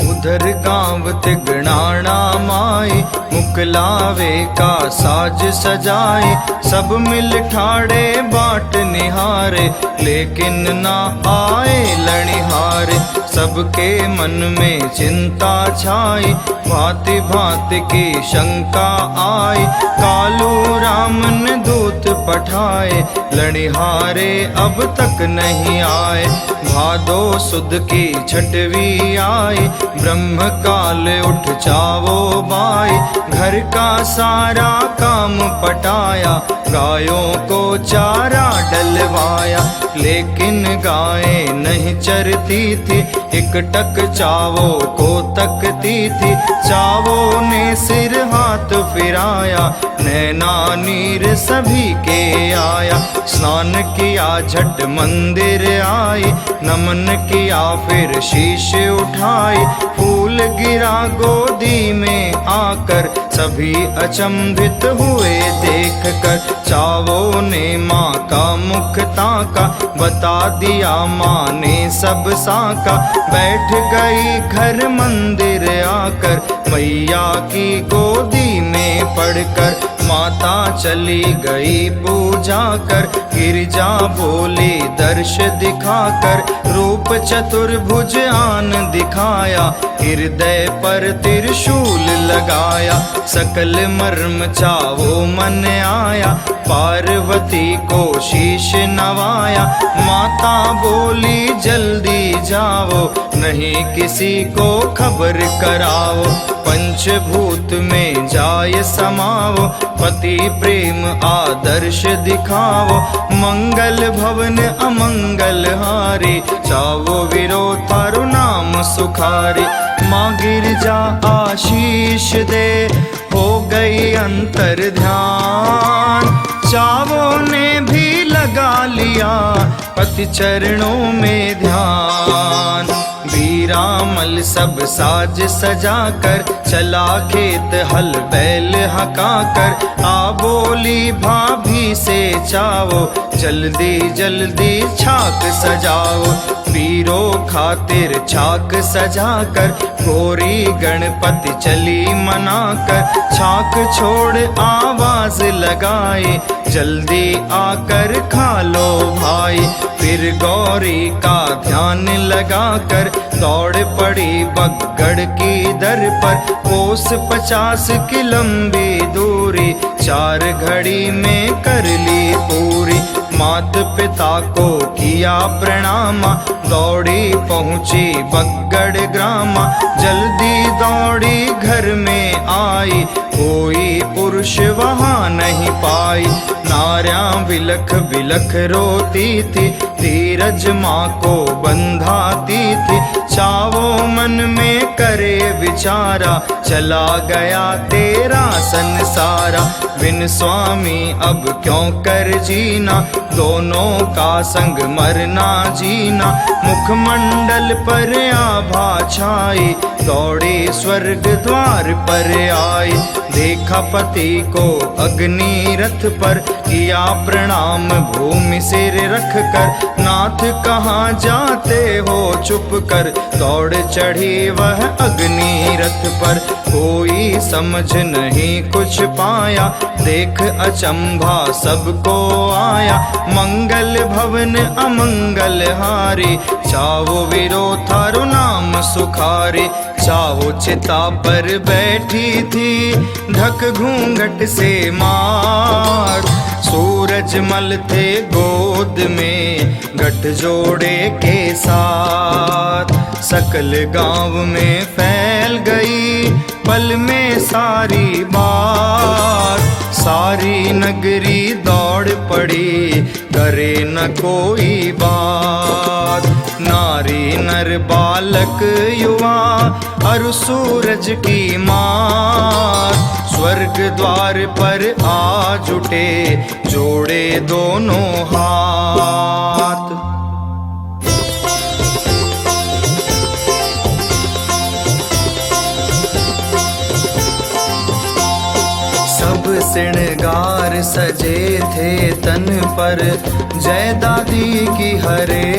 उधर गाँव तिगड़ाना माई मुकलावे का साज सजाए। सब मिल ठाड़े बाट निहारे लेकिन ना आए लड़िहारे। सबके मन में चिंता छाई भांति भांति की शंका आई। कालू रामन दूत पठाए लड़िहारे अब तक नहीं आए। भादो सुद की छठवी आई ब्रह्म काल उठ जावो बाई। घर का सारा काम पटाया गायों को चारा डलवाया। लेकिन गायें नहीं चरती थी एक टक चावो को तकती थी। चावो ने सिर हाथ फिराया नैना नीर सभी के आया। स्नान किया झट मंदिर आई नमन किया फिर शीश उठाई। फूल गिरा गोदी में आकर सभी अचंभित हुए देख कर। चावो ने माँ का मुख ताका बता दिया माँ ने सब साका। बैठ गई घर मंदिर आकर मैया की गोदी में पड़कर। माता चली गई पूजा कर गिरजा बोली दर्श दिखाकर। रूप चतुर्भुज आन दिखाया हृदय पर त्रिशूल लगाया। सकल मर्म चावो मन आया पार्वती को शीश नवाया। माता बोली जल्दी जाओ नहीं किसी को खबर कराओ। पंचभूत में जाय समाओ पति प्रेम आदर्श दिखाओ। मंगल भवन अमंगल हारी चावो विरो थारु नाम सुखारी। माँ गिरजा आशीष दे हो गई अंतर ध्यान। चावो ने भी लगा लिया पति चरणों में ध्यान। वीरामल सब साज सजा कर चला खेत हल बैल हका कर। आ बोली भाभी से चावो जल्दी जल्दी छाक सजाओ। वीरों खातिर छाक सजा कर गोरी गणपति चली मना कर। छाक छोड़ आवाज लगाए जल्दी आकर खा लो भाई। फिर गौरी का ध्यान लगा कर दौड़ पड़ी बगड़ की दर पर। कोस 50 की लंबी दूरी 4 घड़ी में कर ली पूरी। मात पिता को किया प्रणाम दौड़ी पहुँची बगड़ ग्रामा। जल्दी दौड़ी घर में आई कोई पुरुष वहाँ नहीं पाई। नार्यां बिलख बिलख रोती थी धीरज माँ को बंधाती थी। चावो मन में करे विचारा चला गया तेरा संसारा। बिन स्वामी अब क्यों कर जीना दोनों का संग मरना जीना। मुखमंडल पर आभा छाई दौड़े स्वर्ग द्वार पर आई। देखा पति को अग्नि रथ पर किया प्रणाम भूमि सिर रख कर। नाथ कहाँ जाते हो चुप कर दौड़ चढ़ी वह अग्नि रथ पर। कोई समझ नहीं कुछ पाया देख अचंभा सबको आया। मंगल भवन अमंगल हारी चावो विरो थारु नाम सुखारी। चाहो चिता पर बैठी थी ढक घूंघट से मार। सूरज मल थे गोद में गठजोड़े के साथ। सकल गांव में फैल गई पल में सारी बात। सारी नगरी दौड़ पड़ी करे न कोई बात। नारी नर बालक युवा और सूरज की मात स्वर्ग द्वार पर आ जुटे जोड़े दोनों हाथ। सब श्रृंगार सजे थे तन पर जय दादी की हरे।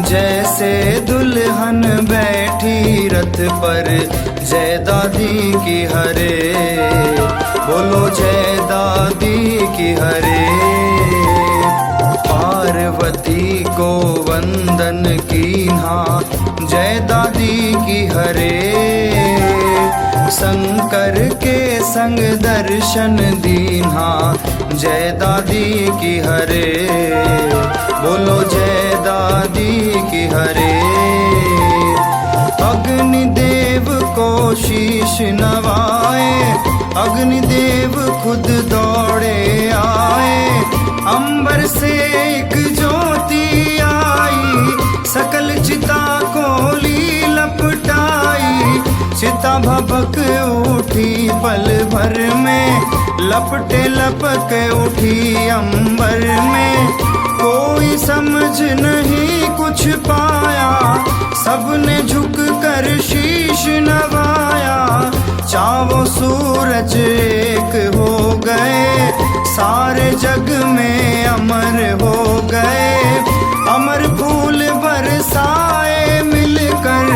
जैसे दुल्हन बैठी रथ पर जय दादी की हरे। बोलो जय दादी की हरे। पार्वती को वंदन कीन्हा जय दादी की हरे। शंकर के संग दर्शन दीन्हा जय दादी की हरे। बोलो जय दादी की हरे। अग्निदेव को शीश नवाए अग्निदेव खुद दौड़े आए। अंबर से एक ज्योति आई सकल चिता को ली लपटाई। चिता भभक उठी पल भर में लपटे लपक उठी अंबर में। कोई समझ नहीं कुछ पाया सबने झुक कर शीश नवाया। चारों सूरज एक हो गए सारे जग में अमर हो गए। अमर फूल बरसाए मिलकर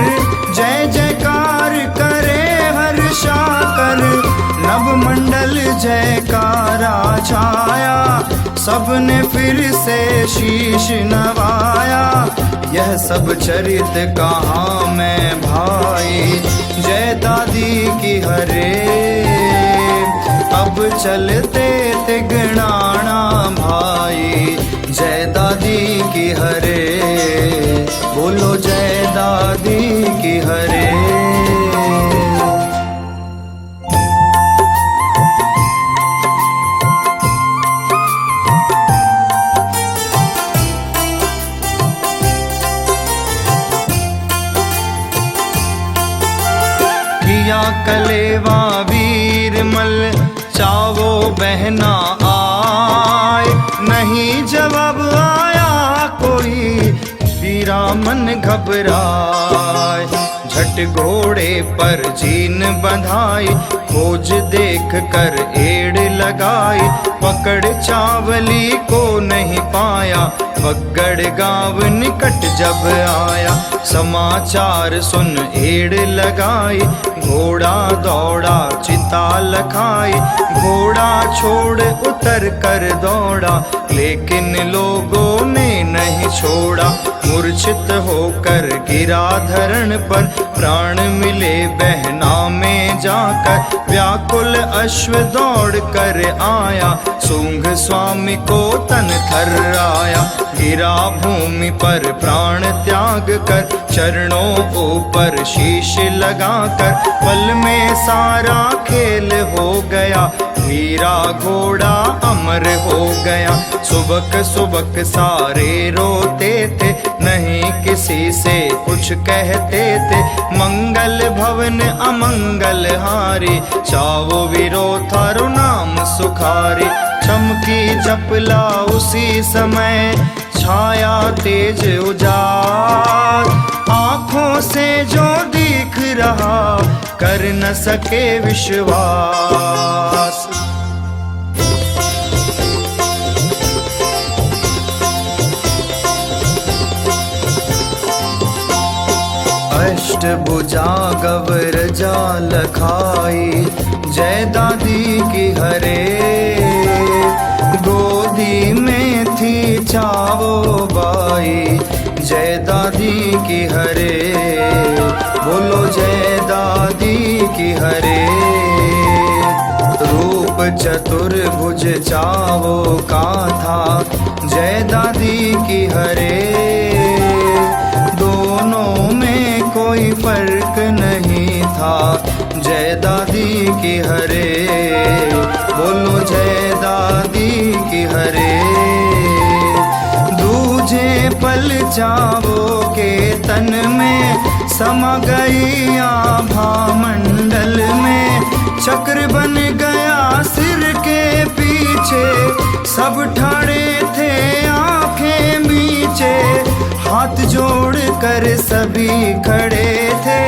जय जयकार करे हर्षा कर। नव मंडल जयकारा छाया सबने फिर से शीश नवाया। यह सब चरित कहाँ मैं भाई जय दादी की हरे। अब चलते थे गणाना भाई जय दादी की हरे। बोलो जय दादी की हरे। किया कलेवा वीरमल चावो बहना आए। नहीं जवाब आया कोई वीरा मन घबराए। झट घोड़े पर जीन बंधाई खोज देख कर एड़ लगाई। पकड़ चावली को नहीं पाया बगड़ गाँव निकट जब आया। समाचार सुन एड़ लगाई घोड़ा दौड़ा चिता लखाई। घोड़ा छोड़ उतर कर दौड़ा लेकिन लोगों ने नहीं छोड़ा। मूर्छित होकर गिरा धरण पर प्राण मिले बहना में जाकर। व्याकुल अश्व दौड़ कर आया सूंघ स्वामी को तन थर्राया। गिरा भूमि पर प्राण त्याग कर चरणों ऊपर शीश लगाकर। पल में सारा खेल हो गया वीरा घोड़ा अमर हो गया। सुबक सुबक सारे रोते थे नहीं किसी से कुछ कहते थे। मंगल भवन अमंगल हारी चावो वीरो थारो नाम सुखारी। चमकी चपला उसी समय छाया तेज उजाड़। आँखों से जो दिख रहा कर न सके विश्वास। अष्टभुजा गवर जाल खाई जय दादी की हरे। गोदी में थी चावो बाई जय दादी की हरे। चतुर्भुज चावो का था, जय दादी की हरे। दोनों में कोई फर्क नहीं था, जय दादी की हरे। बोलो जय दादी की हरे। दूजे पल चावो के तन में समा गई आभा मंडल में, चक्र बन गया सिर के पीछे, सब ठाड़े थे आंखें नीचे, हाथ जोड़ कर सभी खड़े थे,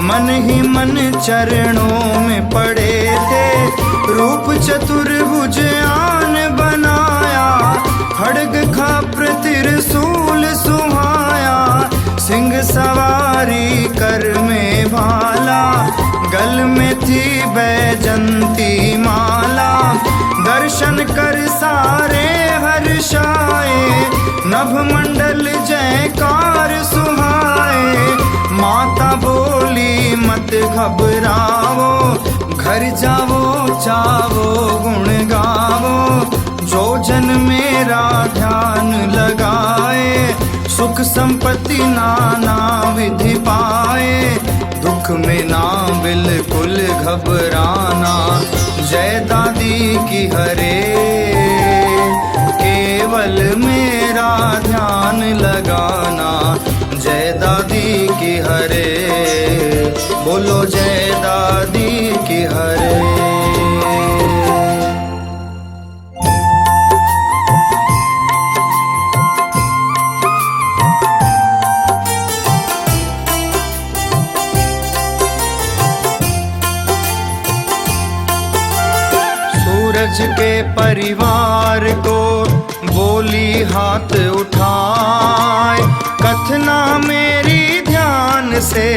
मन ही मन चरणों में पड़े थे। रूप चतुर्भुज आन बनाया, खड्ग खाप्र त्रिशूल सुहाया, सिंह सवारी कर में भाला, गल में थी बैजंती माला। दर्शन कर सारे हर्षाए, नभ मंडल जयकार सुहाए। माता बोली मत घबराओ, घर जाओ चावो गुण गावो, जो जन मेरा ध्यान लगाए, सुख संपत्ति नाना विधि पाए। दुख में ना बिल्कुल घबराना, जय दादी की हरे। केवल मेरा ध्यान लगाना, जय दादी की हरे। बोलो जय दादी की हरे। सूरज के परिवार को बोली हाथ उठाए, कथना मेरी ध्यान से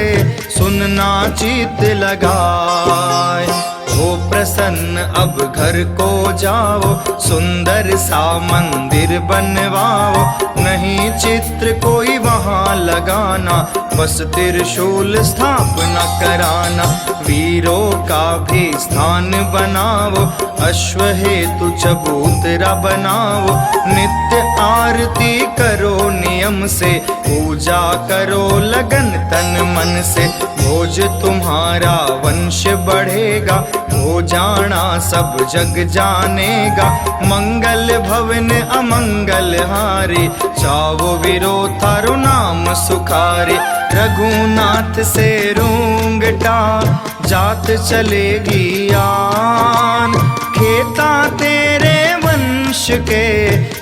सुनना चित लगाए। हो प्रसन्न अब घर को जाओ, सुंदर सा मंदिर बनवाओ, नहीं चित्र कोई वहाँ लगाना, बस त्रिशूल स्थापना कराना। वीरों का भी स्थान बनाओ, अश्व हेतु चबूतरा बनाओ, नित्य आरती करो नियम से, पूजा करो लगन तन मन से। भोज तुम्हारा वंश बढ़ेगा, हो जाना सब जग जानेगा। मंगल भवन अमंगल हारे, चावो वीरो थारो नाम सुखारे। रघुनाथ से रूंगटा जात चलेगी आन, खेता तेरे वंश के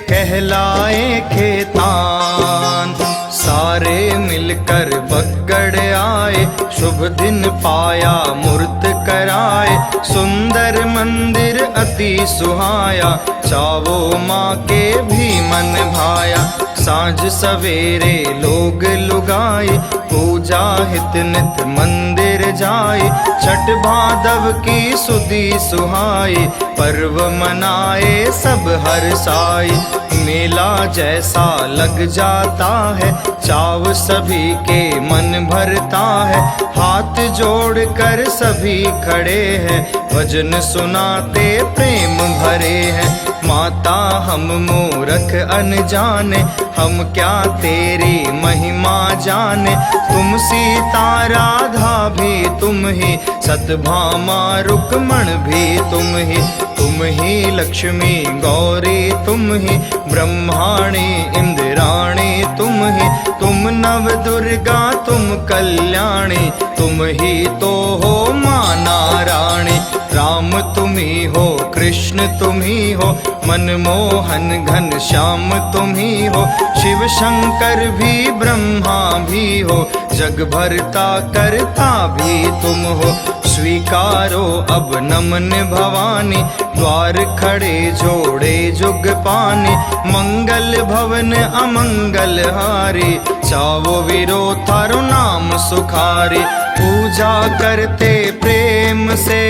कहलाए खेतान। सारे मिलकर बगड़ आए, शुभ दिन पाया मूर्त कराए। सुंदर मंदिर अति सुहाया, चावो माँ के भी मन भाया। सांझ सवेरे लोग लुगाए, पूजा हित नित मंदिर जाए। छठ भादव की सुदी सुहाए, पर्व मनाए सब हर्षाए। मेला जैसा लग जाता है, चाव सभी के मन भरता है। हाथ जोड़ कर सभी खड़े हैं, भजन सुनाते प्रेम भरे हैं। माता हम मूरख अनजाने, हम क्या तेरी महिमा जाने। तुम सीता राधा भी तुम ही, सतभामा रुक्मण भी तुम ही। तुम ही लक्ष्मी गौरी तुम ही, ब्रह्माणी इंद्राणी तुम ही। तुम नव दुर्गा तुम कल्याणी, तुम ही तो हो माँ नारायणी। राम तुम ही हो, कृष्ण तुम ही हो, मनमोहन घन श्याम तुम ही हो। शिव शंकर भी ब्रह्मा भी हो, जग भरता करता भी तुम हो। स्वीकारो अब नमन भवानी, द्वार खड़े जोड़े जुग पानी। मंगल भवन अमंगल हारी, चावो वीरो थारो नाम सुखारी। पूजा करते प्रेम से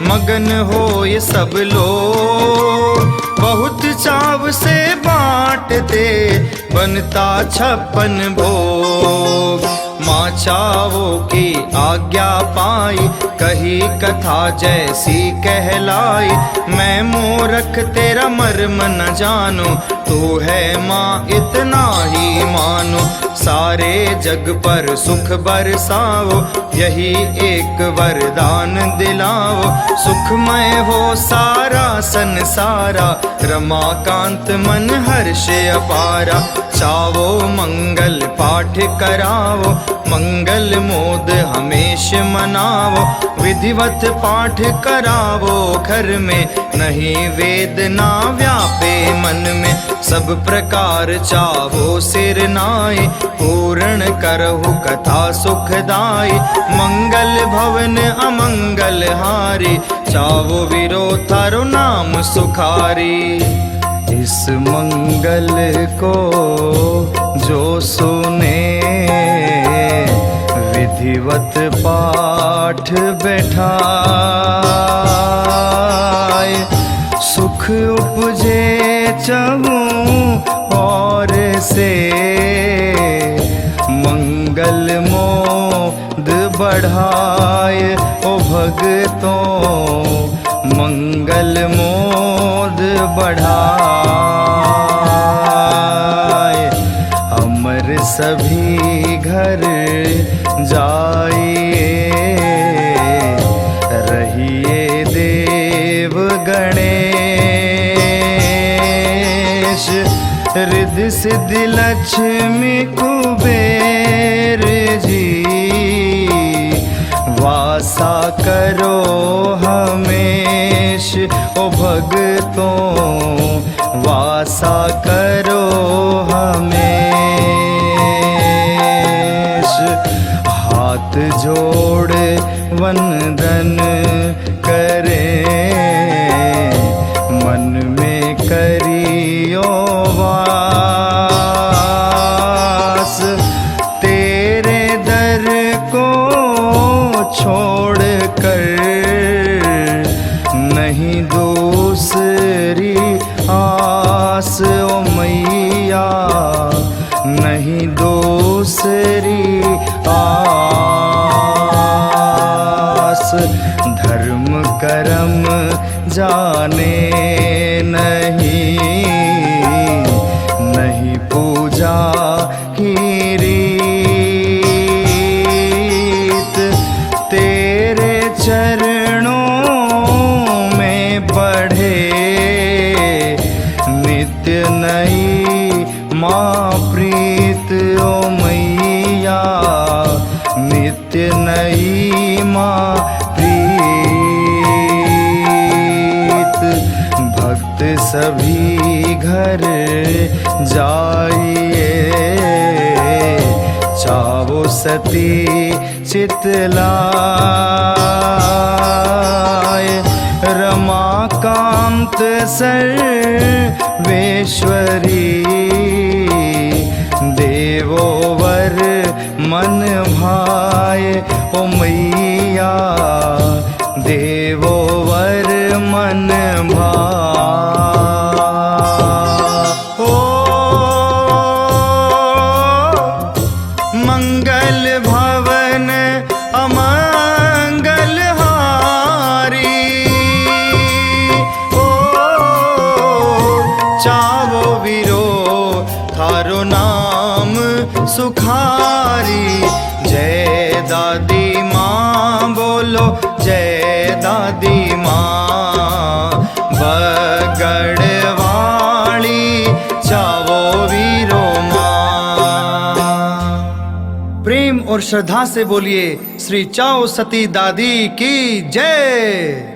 मगन हो ये सब लोग, बहुत चाव से बांटते बनता 56 भोग। माँ चावो की आज्ञा पाई, कही कथा जैसी कहलाई। मैं मूर्ख तेरा मर्म न जानू, तू है माँ इतना ही मानो। सारे जग पर सुख बरसाओ, यही एक वरदान दिलाओ। सुखमय हो सारा संसारा, रमाकांत मन हर्ष अपारा। चावो मंगल पाठ करावो, मंगल मोद हमेश मनावो। विधिवत पाठ करावो घर में, नहीं वेदना व्यापे मन में। सब प्रकार चावो सिर नाई, पूर्ण करहु कथा सुखदाई। मंगल भवन अमंगल हारी, चावो वीरो थारो नाम सुखारी। इस मंगल को जो सुने, विधिवत पाठ बैठाए। सुख उपजे चहूँ और से, मंगल मोद बढ़ाए। ओ भगतों मंगल मोद बढ़ाए। अमर सभी घर जाइए, रहिए देव गणेश। रिद्धि सिद्धि लक्ष्मी कुबेर जी, वासा करो हमेश। ओ भगतों वासा करो हमेश। हाथ जोड़ वंदन करें, मन में करियो वास। तेरे दर को छोड़ कर नहीं दूसरी आस। ओ मैया नहीं दूसरी आस। धर्म कर्म जाने नहीं, नहीं पूजा की रीत। तेरे चरणों में बढ़े नित्य नई माँ प्रीत। ओ मैया नित्य नई माँ प्रीत। भक्त सभी घर जाइए, चावो सती चितलाय। रमाकांत सर्वेश्वरी, देवो वर मन भाए। ओ मैया देवो वर मन भाए। ओ मंगल भवन अमंगल हारी। ओ चावो वीरो थारो नाम सुखारी। जय दादी माँ बोलो, जय दादी माँ। बगड़वाली चावो वीरो माँ। प्रेम और श्रद्धा से बोलिए श्री चाव सती दादी की जय।